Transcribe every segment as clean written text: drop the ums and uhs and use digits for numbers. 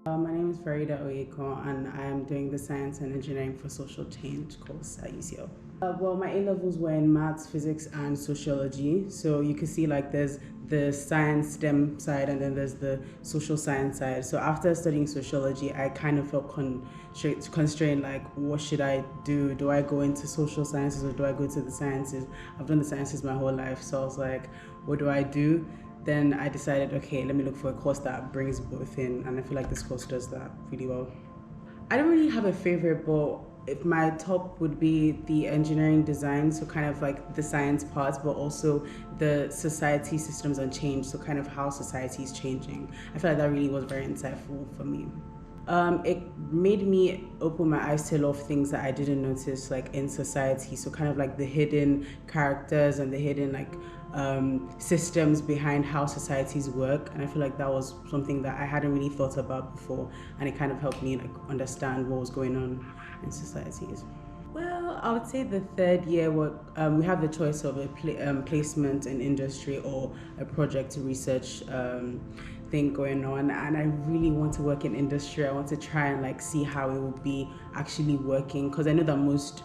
My name is Fareedah, and I am doing the Science and Engineering for Social Change course at UCL. Well, my A-levels were in maths, physics, and sociology. So you can see like there's the science STEM side and then there's the social science side. So after studying sociology, I kind of felt constrained, like what should I do? Do I go into social sciences or do I go to the sciences? I've done the sciences my whole life. So I was like, what do I do? Then I decided, okay, let me look for a course that brings both in, and I feel like this course does that really well. I don't really have a favorite, but if my top would be the engineering design, so kind of like the science part, but also the society systems and change, so kind of how society is changing. I feel like that really was very insightful for me. It made me open my eyes to a lot of things that I didn't notice like in society. So kind of like the hidden characters and the hidden systems behind how societies work. And I feel like that was something that I hadn't really thought about before. And it kind of helped me understand what was going on in societies. Well, I would say the third year, we have the choice of a placement in industry or a project to research thing going on, and I really want to work in industry. I want to try and see how it will be actually working, because I know that most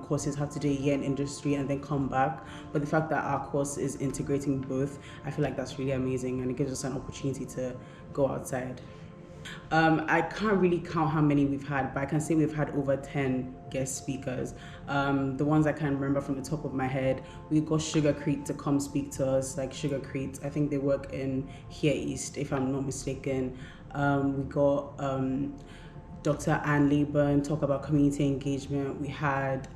courses have to do a year in industry and then come back, but the fact that our course is integrating both, I feel like that's really amazing, and it gives us an opportunity to go outside. I can't really count how many we've had, but I can say we've had over 10 guest speakers. The ones I can remember from the top of my head, we got Sugarcrete to come speak to us, like Sugarcrete. I think they work in UCL East, if I'm not mistaken. We got Dr. Anne Leyburn talk about community engagement. We had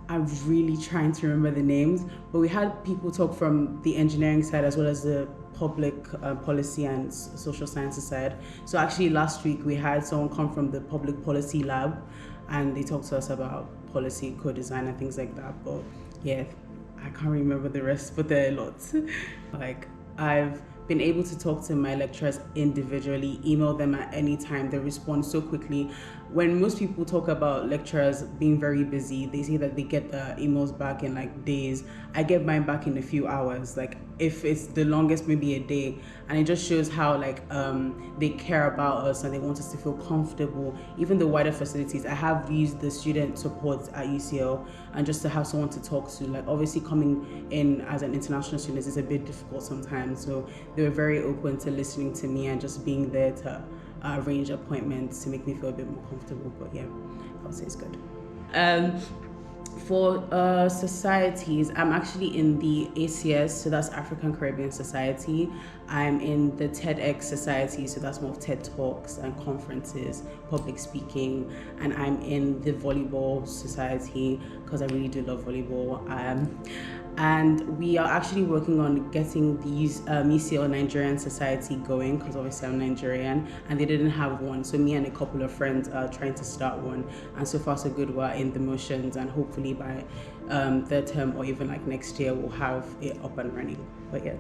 I'm really trying to remember the names, but we had people talk from the engineering side as well as the public policy and social sciences side. So actually last week we had someone come from the public policy lab and they talked to us about policy, co-design and things like that. But yeah, I can't remember the rest, but there are lots. I've been able to talk to my lecturers individually, email them at any time. They respond so quickly. When most people talk about lecturers being very busy, they say that they get the emails back in days. I get mine back in a few hours. If it's the longest, maybe a day. And it just shows how they care about us and they want us to feel comfortable. Even the wider facilities, I have used the student support at UCL, and just to have someone to talk to. Obviously coming in as an international student is a bit difficult sometimes. So they were very open to listening to me and just being there to arrange appointments to make me feel a bit more comfortable. But yeah, I would say it's good. For societies, I'm actually in the ACS, so that's African Caribbean Society. I'm in the TEDx Society, so that's more of TED Talks and conferences, public speaking, and I'm in the Volleyball Society because I really do love volleyball. And we are actually working on getting these UCL Nigerian Society going, because obviously I'm Nigerian and they didn't have one. So me and a couple of friends are trying to start one, and so far so good. We're in the motions, and hopefully by third term or even next year we'll have it up and running. But yeah,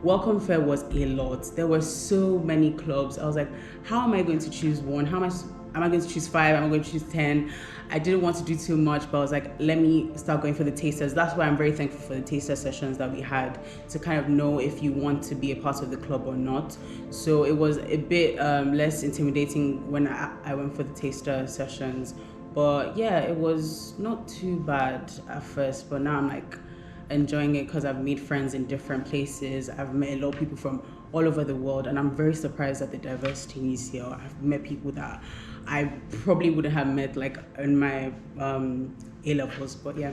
welcome fair was a lot. There were so many clubs. I was like, how am I going to choose one? How much am I going to choose 5? Am I going to choose 10? I didn't want to do too much, but I was like, let me start going for the tasters. That's why I'm very thankful for the taster sessions that we had, to kind of know if you want to be a part of the club or not. So it was a bit less intimidating when I went for the taster sessions. But yeah, it was not too bad at first, but now I'm enjoying it because I've made friends in different places. I've met a lot of people from all over the world, and I'm very surprised at the diversity in UCL. I've met people that I probably wouldn't have met in my A-levels, but yeah.